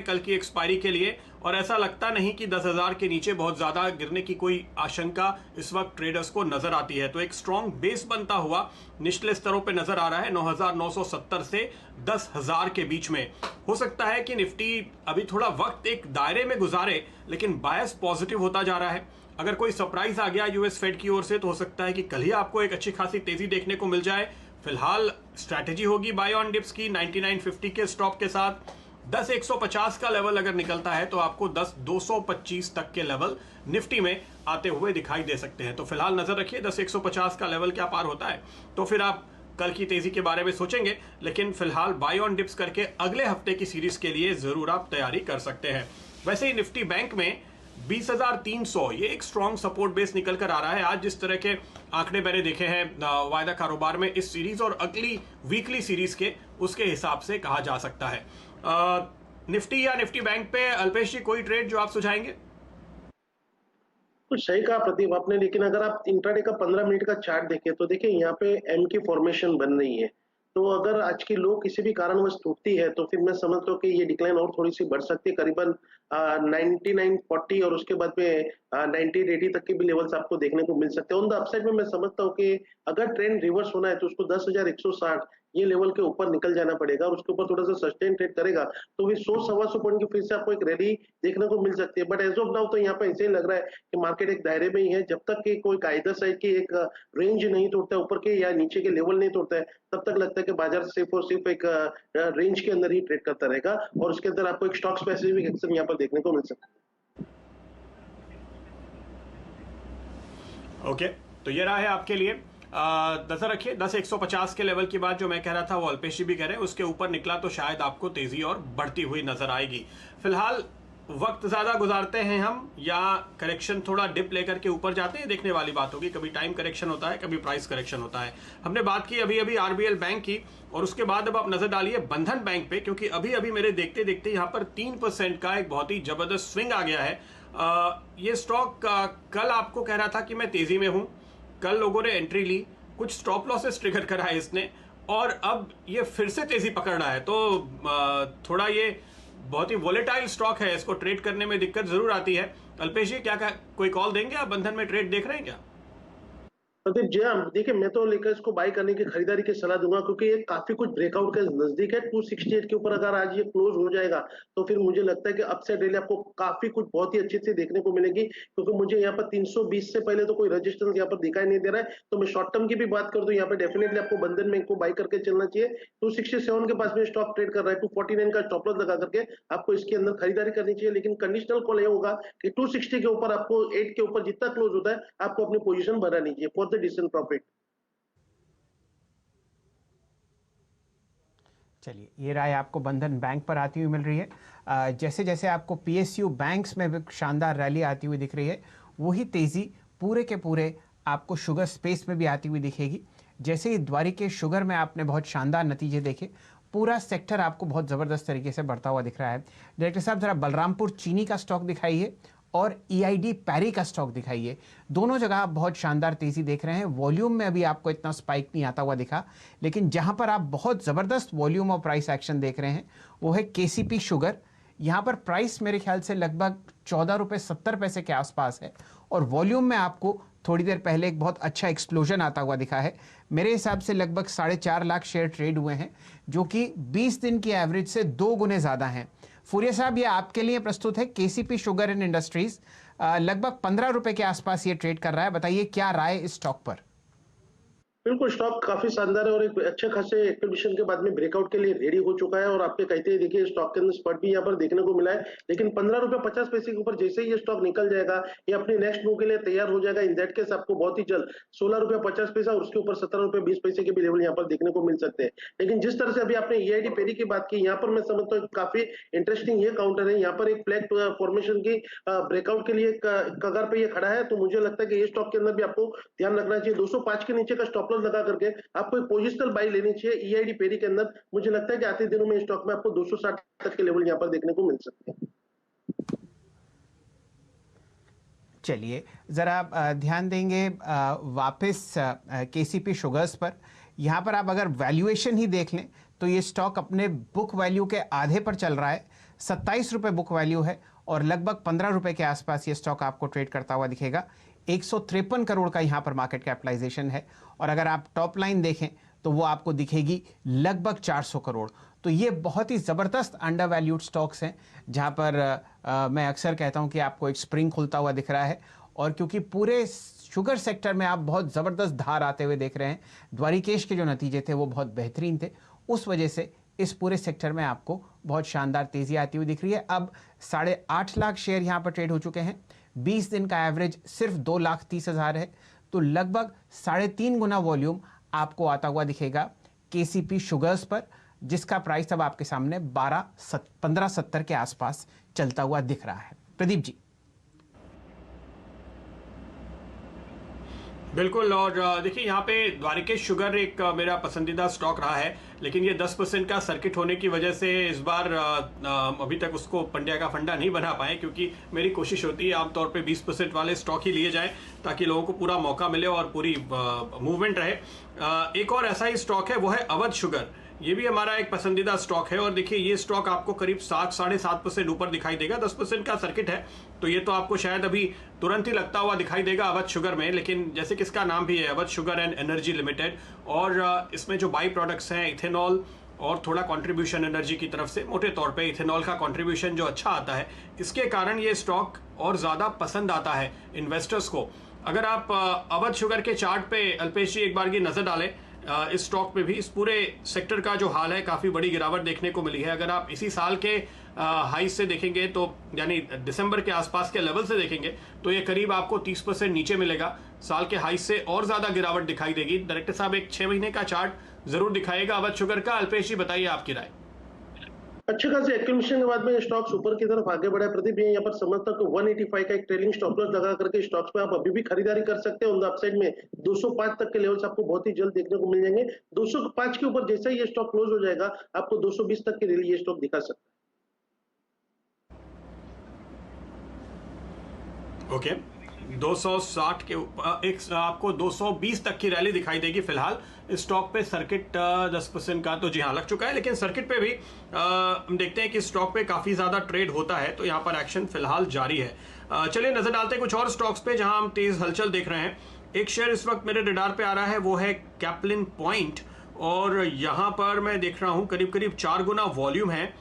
कल की एक्सपायरी के लिए, और ऐसा लगता नहीं कि 10,000 के नीचे बहुत ज्यादा गिरने की कोई आशंका इस वक्त ट्रेडर्स को नजर आती है। तो एक स्ट्रॉन्ग बेस बनता हुआ निचले स्तरों पे नजर आ रहा है 9,970 से 10,000 के बीच में। हो सकता है कि निफ्टी अभी थोड़ा वक्त एक दायरे में गुजारे, लेकिन बायस पॉजिटिव होता जा रहा है। अगर कोई सरप्राइज आ गया यूएस फेड की ओर से तो हो सकता है कि कल ही आपको एक अच्छी खासी तेजी देखने को मिल जाए। फिलहाल स्ट्रैटेजी होगी बाय ऑन डिप्स की 9950 के स्टॉप के साथ। 10,150 का लेवल अगर निकलता है तो आपको 10,225 तक के लेवल निफ्टी में आते हुए दिखाई दे सकते हैं। तो फिलहाल नजर रखिए 10,150 का लेवल क्या पार होता है तो फिर आप कल की तेजी के बारे में सोचेंगे, लेकिन फिलहाल बाय ऑन डिप्स करके अगले हफ्ते की सीरीज के लिए जरूर आप तैयारी कर सकते हैं। वैसे ही निफ्टी बैंक में 20,300 ये एक स्ट्रॉन्ग सपोर्ट बेस निकल कर आ रहा है। आज जिस तरह के आंकड़े मैंने देखे हैं वायदा कारोबार में इस सीरीज और अगली वीकली सीरीज के, उसके हिसाब से कहा जा सकता है। निफ्टी या निफ्टी बैंक पे अल्पेश जी कोई ट्रेड जो आप सुझाएंगे? तो सही कहा प्रदीप आपने, लेकिन अगर आप इंट्राडे का 15 मिनट का चार्ट देखें तो देखिए यहाँ पे एम की फॉर्मेशन बन रही है। तो अगर आज की लो किसी भी कारणवश टूटती है तो फिर मैं समझता हूँ कि ये डिक्लाइन और थोड़ी सी बढ़ सकती है, करीबन 9940 और उसके बाद में 9880 तक के भी लेवल्स आपको देखने को मिल सकते हैं। ऑन द अपसाइड में मैं समझता हूँ कि अगर ट्रेंड रिवर्स होना है तो उसको 10,160 ये लेवल के ऊपर निकल जाना पड़ेगा और उसके ऊपर थोड़ा सा सस्टेन ट्रेड करेगा तो फिर 100-125 पॉइंट की फिर से आपको एक रैली देखने को मिल सकती है। बट एज ऑफ नाउ तो यहाँ पे ऐसे ही लग रहा है कि मार्केट एक दायरे में ही है। जब तक कि कोई कायदा साइड की एक रेंज नहीं तोड़ता है, ऊपर के या नीचे के लेवल नहीं तोड़ता है, तब तक लगता है कि बाजार सिर्फ और सिर्फ एक रेंज के अंदर ही ट्रेड करता रहेगा और उसके अंदर आपको एक स्टॉक स्पेसिफिक एक्शन यहाँ पर देखने को मिल सकता है। ओके, तो ये रहा है आपके लिए। नजर रखिए 10,150 के लेवल की बात जो मैं कह रहा था वो अल्पेश जी भी कह रहे हैं, उसके ऊपर निकला तो शायद आपको तेजी और बढ़ती हुई नजर आएगी। फिलहाल वक्त ज्यादा गुजारते हैं हम या करेक्शन थोड़ा डिप लेकर के ऊपर जाते हैं, देखने वाली बात होगी। कभी टाइम करेक्शन होता है, कभी प्राइस करेक्शन होता है। हमने बात की अभी अभी आरबीएल बैंक की, और उसके बाद अब आप नजर डालिए बंधन बैंक पे, क्योंकि अभी अभी मेरे देखते देखते यहां पर 3% का एक बहुत ही जबरदस्त स्विंग आ गया है। ये स्टॉक कल आपको कह रहा था कि मैं तेजी में हूं, कल लोगों ने एंट्री ली, कुछ स्टॉप लॉसेस ट्रिगर करा है इसने, और अब ये फिर से तेजी पकड़ रहा है। तो थोड़ा ये बहुत ही वोलेटाइल स्टॉक है, इसको ट्रेड करने में दिक्कत जरूर आती है। अल्पेश जी क्या कोई कॉल देंगे आप? बंधन में ट्रेड देख रहे हैं क्या? प्रदीप जी हाँ, देखिए मैं तो लेकर इसको बाय करने की खरीदारी की सलाह दूंगा क्योंकि ये काफी कुछ ब्रेकआउट के नजदीक है। 268 के ऊपर अगर आज ये क्लोज हो जाएगा तो फिर मुझे लगता है कि अपसाइड रैली आपको काफी कुछ बहुत ही अच्छी से देखने को मिलेगी, क्योंकि मुझे यहाँ पर 320 से पहले तो कोई रेजिस्टेंस यहाँ पर दिखाई नहीं दे रहा है। तो मैं शॉर्ट टर्म की भी बात कर दूं, यहाँ पे डेफिनेटली आपको बंधन बैंक को बाय करके चलना चाहिए। 267 के पास में स्टॉक ट्रेड कर रहा है, 249 का स्टॉप लॉस लगा करके आपको इसके अंदर खरीदारी करनी चाहिए। लेकिन कंडीशनल कॉल ये होगा कि 260 के ऊपर आपको 8 के ऊपर जितना क्लोज होता है आपको अपनी पोजीशन बढ़ानी चाहिए फॉर द डिसेंट प्रॉफिट। चलिए, ये राय आपको बंधन बैंक पर आती हुई मिल रही है। जैसे जैसे आपको पीएसयू बैंक्स में भी शानदार रैली आती हुई दिख रही है, वही तेज़ी पूरे के पूरे आपको शुगर स्पेस में भी आती हुई दिखेगी। जैसे ही द्वारिके शुगर में आपने बहुत शानदार नतीजे देखे, पूरा सेक्टर आपको बहुत ज़बरदस्त तरीके से बढ़ता हुआ दिख रहा है। डायरेक्टर साहब, ज़रा बलरामपुर चीनी का स्टॉक दिखाइए और ईआईडी पैरी का स्टॉक दिखाइए। दोनों जगह आप बहुत शानदार तेजी देख रहे हैं। वॉल्यूम में अभी आपको इतना स्पाइक नहीं आता हुआ दिखा, लेकिन जहां पर आप बहुत ज़बरदस्त वॉल्यूम और प्राइस एक्शन देख रहे हैं वो है केसीपी शुगर। यहाँ पर प्राइस मेरे ख्याल से लगभग 14 रुपये 70 पैसे के आसपास है, और वॉल्यूम में आपको थोड़ी देर पहले एक बहुत अच्छा एक्सप्लोजन आता हुआ दिखा है। मेरे हिसाब से लगभग 4.5 लाख शेयर ट्रेड हुए हैं, जो कि 20 दिन की एवरेज से 2 गुने ज़्यादा हैं। फूरिया साहब, ये आपके लिए प्रस्तुत है केसीपी शुगर एंड इंडस्ट्रीज, लगभग 15 रुपए के आसपास ये ट्रेड कर रहा है। बताइए क्या राय इस स्टॉक पर? बिल्कुल, स्टॉक काफी शानदार है और एक अच्छे खासे एक्टिवेशन के बाद में ब्रेकआउट के लिए रेडी हो चुका है। और आपके कहते ही देखिए स्टॉक के अंदर स्पॉट भी यहाँ पर देखने को मिला है, लेकिन 15 रुपए 50 पैसे के ऊपर जैसे ही ये स्टॉक निकल जाएगा, ये अपने नेक्स्ट मूव के लिए तैयार हो जाएगा। इन दैट केस आपको बहुत ही जल्द 16 रुपए 50 पैसा और उसके ऊपर 17 रुपए 20 पैसे के भी लेवल यहाँ पर देखने को मिल सकते हैं। लेकिन जिस तरह से अभी आपने ईआईडी पेरी की बात की, यहाँ पर मैं समझता हूँ काफी इंटरेस्टिंग ये काउंटर है। यहाँ पर एक फ्लैग फॉर्मेशन की ब्रेकआउट के लिए कगार पे ये खड़ा है, तो मुझे लगता है कि ये स्टॉक के अंदर भी आपको ध्यान रखना चाहिए। 205 के नीचे का स्टॉप लॉस लगा करके आपको एक पोजिशनल बाई लेनी चाहिए ईआईडी पेरी के अंदर। मुझे लगता है कि आते दिनों में स्टॉक में आपको 260 तक के लेवल यहां पर देखने को मिल सकते हैं। चलिए, ज़रा ध्यान देंगे वापस केसीपी शुगर्स पर। यहाँ पर आप अगर वैल्यूएशन ही देख लें तो ये स्टॉक अपने बुक वैल्यू के आधे पर चल रहा है। ₹27 बुक वैल्यू है और लगभग ₹15 के आसपास ये स्टॉक आपको ट्रेड करता हुआ दिखेगा। 153 करोड़ का यहाँ पर मार्केट कैपिटलाइजेशन है और अगर आप टॉप लाइन देखें तो वो आपको दिखेगी लगभग 400 करोड़। तो ये बहुत ही ज़बरदस्त अंडर वैल्यूड स्टॉक्स हैं जहाँ पर मैं अक्सर कहता हूँ कि आपको एक स्प्रिंग खुलता हुआ दिख रहा है। और क्योंकि पूरे शुगर सेक्टर में आप बहुत ज़बरदस्त धार आते हुए देख रहे हैं, द्वारिकेश के जो नतीजे थे वो बहुत बेहतरीन थे, उस वजह से इस पूरे सेक्टर में आपको बहुत शानदार तेज़ी आती हुई दिख रही है। अब 8.5 लाख शेयर यहाँ पर ट्रेड हो चुके हैं। 20 दिन का एवरेज सिर्फ 2,30,000 है, तो लगभग 3.5 गुना वॉल्यूम आपको आता हुआ दिखेगा केसीपी शुगर्स पर, जिसका प्राइस अब आपके सामने 1570 के आसपास चलता हुआ दिख रहा है। प्रदीप जी। बिल्कुल। और देखिए यहाँ पे द्वारिकेश शुगर एक मेरा पसंदीदा स्टॉक रहा है, लेकिन ये 10% का सर्किट होने की वजह से इस बार अभी तक उसको पंड्या का फंडा नहीं बना पाए, क्योंकि मेरी कोशिश होती है आमतौर पे 20% वाले स्टॉक ही लिए जाएं ताकि लोगों को पूरा मौका मिले और पूरी मूवमेंट रहे। एक और ऐसा ही स्टॉक है, वो है अवध शुगर। ये भी हमारा एक पसंदीदा स्टॉक है और देखिए ये स्टॉक आपको करीब 7-7.5% ऊपर दिखाई देगा। 10% का सर्किट है तो ये तो आपको शायद अभी तुरंत ही लगता हुआ दिखाई देगा अवध शुगर में, लेकिन जैसे कि इसका नाम भी है Awadh sugar and energy limited, और इसमें जो बाई प्रोडक्ट्स हैं इथेनॉल और थोड़ा कंट्रीब्यूशन एनर्जी की तरफ से, मोटे तौर पे इथेनॉल का कंट्रीब्यूशन जो अच्छा आता है, इसके कारण ये स्टॉक और ज़्यादा पसंद आता है इन्वेस्टर्स को। अगर आप अवध शुगर के चार्ट पे अल्पेश जी एक बार की नज़र डालें, इस स्टॉक पे भी इस पूरे सेक्टर का जो हाल है काफ़ी बड़ी गिरावट देखने को मिली है। अगर आप इसी साल के हाई से देखेंगे तो यानी दिसंबर के आसपास के लेवल से देखेंगे तो ये करीब आपको 30% नीचे मिलेगा। साल के हाई से और ज़्यादा गिरावट दिखाई देगी। डायरेक्टर साहब एक 6 महीने का चार्ट जरूर दिखाएगा अवध शुगर का। अल्पेश जी बताइए आपकी राय। अच्छे खासे एक्यूमुलेशन के बाद में ये स्टॉक्स ऊपर की तरफ आगे बढ़ा है। प्रदीप ये यहाँ पर समझता तो 185 का एक ट्रेलिंग स्टॉप लॉस लगा करके स्टॉक्स पे आप अभी भी खरीदारी कर सकते हैं। ऑन द अपसाइड में 205 तक के लेवल्स आपको बहुत ही जल्द देखने को मिल जाएंगे। 205 के ऊपर जैसे ही ये स्टॉक क्लोज हो जाएगा आपको 220 तक के लिए ये स्टॉक दिखा सकता है। ओके 260 के ऊपर एक आपको 220 तक की रैली दिखाई देगी। फिलहाल इस स्टॉक पे सर्किट 10% का तो जी हाँ लग चुका है, लेकिन सर्किट पे भी हम देखते हैं कि स्टॉक पे काफ़ी ज़्यादा ट्रेड होता है, तो यहाँ पर एक्शन फिलहाल जारी है। चलिए नज़र डालते हैं कुछ और स्टॉक्स पे जहाँ हम तेज़ हलचल देख रहे हैं। एक शेयर इस वक्त मेरे रडार पे आ रहा है, वो है कैप्लिन पॉइंट, और यहाँ पर मैं देख रहा हूँ करीब करीब 4 गुना वॉल्यूम है।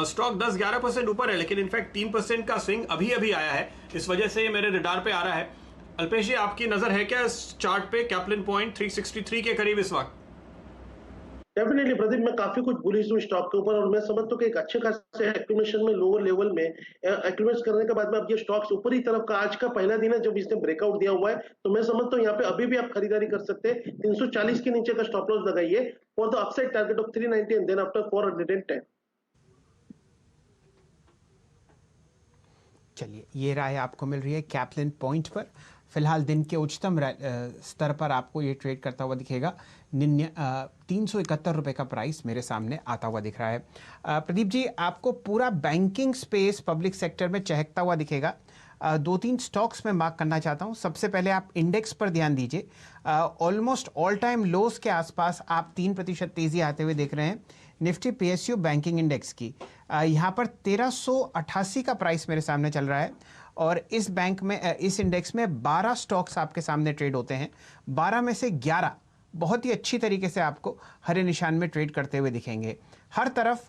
स्टॉक 10-11% ऊपर है, लेकिन इनफैक्ट 3% का स्विंग अभी अभी आया है, इस वजह से ये मेरे रडार पे आ रहा है। अल्पेश जी आपकी नजर है क्या इस चार्ट पे? कैप्लिन पॉइंट 363 के करीब इस वक्त। डेफिनेटली प्रदीप मैं काफी कुछ बुलिश हूँ स्टॉक के ऊपर और मैं समझता हूँ कि एक अच्छे खासे एक्यूमुलेशन में लोअर लेवल में एक्यूमुलेट करने के बाद में अब ये स्टॉक्स ऊपरी तरफ का आज का पहला दिन है जब इसने ब्रेकआउट दिया हुआ है, तो मैं समझता हूँ यहाँ पे अभी भी आप खरीदारी कर सकते हैं। 340 के नीचे का स्टॉप लॉस लगाइए for the upside target of 390 and then after 410। चलिए ये राय आपको मिल रही है कैप्लिन पॉइंट पर। फिलहाल दिन के उच्चतम स्तर पर आपको ये ट्रेड करता हुआ दिखेगा। 371 रुपये का प्राइस मेरे सामने आता हुआ दिख रहा है। प्रदीप जी आपको पूरा बैंकिंग स्पेस पब्लिक सेक्टर में चहकता हुआ दिखेगा। 2-3 स्टॉक्स में मार्क करना चाहता हूँ। सबसे पहले आप इंडेक्स पर ध्यान दीजिए। ऑलमोस्ट ऑल टाइम लोज के आसपास आप 3% तेज़ी आते हुए देख रहे हैं निफ्टी पीएसयू बैंकिंग इंडेक्स की। यहाँ पर 1388 का प्राइस मेरे सामने चल रहा है और इस बैंक में इस इंडेक्स में 12 स्टॉक्स आपके सामने ट्रेड होते हैं। 12 में से 11 बहुत ही अच्छी तरीके से आपको हरे निशान में ट्रेड करते हुए दिखेंगे। हर तरफ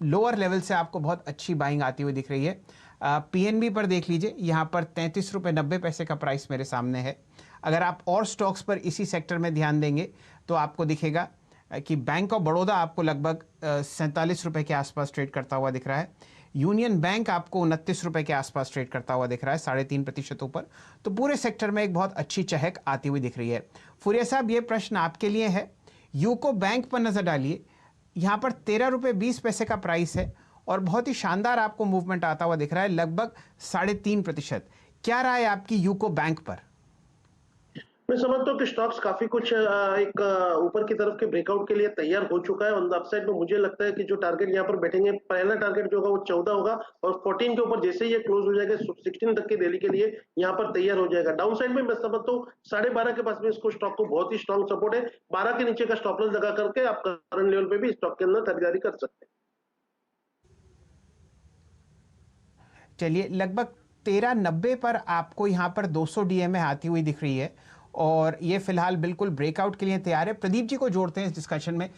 लोअर लेवल से आपको बहुत अच्छी बाइंग आती हुई दिख रही है। पीएनबी पर देख लीजिए, यहाँ पर 33.90 का प्राइस मेरे सामने है। अगर आप और स्टॉक्स पर इसी सेक्टर में ध्यान देंगे तो आपको दिखेगा कि बैंक ऑफ बड़ौदा आपको लगभग 47 रुपये के आसपास ट्रेड करता हुआ दिख रहा है। यूनियन बैंक आपको 29 रुपये के आसपास ट्रेड करता हुआ दिख रहा है, 3.5% ऊपर। तो पूरे सेक्टर में एक बहुत अच्छी चहक आती हुई दिख रही है। फुरिया साहब ये प्रश्न आपके लिए है। यूको बैंक पर नज़र डालिए, यहाँ पर 13.20 का प्राइस है और बहुत ही शानदार आपको मूवमेंट आता हुआ दिख रहा है, लगभग 3.5%। क्या राय आपकी यूको बैंक पर? मैं समझता हूँ कि स्टॉक्स काफी कुछ एक ऊपर की तरफ के ब्रेकआउट के लिए तैयार हो चुका है। ऑन द अपसाइड में मुझे लगता है कि जो टारगेट यहाँ पर बैठेंगे, पहला टारगेट जो होगा वो 14 होगा और 14 के ऊपर जैसे ही ये क्लोज हो जाएगा 16 तक की रैली के लिए यहाँ पर तैयार हो जाएगा। डाउन साइड में मैं समझता हूँ 12.5 के पास में इसको स्टॉक को बहुत ही स्ट्रॉन्ग सपोर्ट है। 12 के नीचे का स्टॉप लॉस लगा करके आप करंट लेवल पे भी स्टॉक के अंदर खरीदारी कर सकते हैं। चलिए, लगभग 1390 पर आपको यहाँ पर 200 डीएमए आती हुई दिख रही है और ये फिलहाल बिल्कुल ब्रेकआउट के लिए तैयार है। प्रदीप जी को जोड़ते हैं इस डिस्कशन में।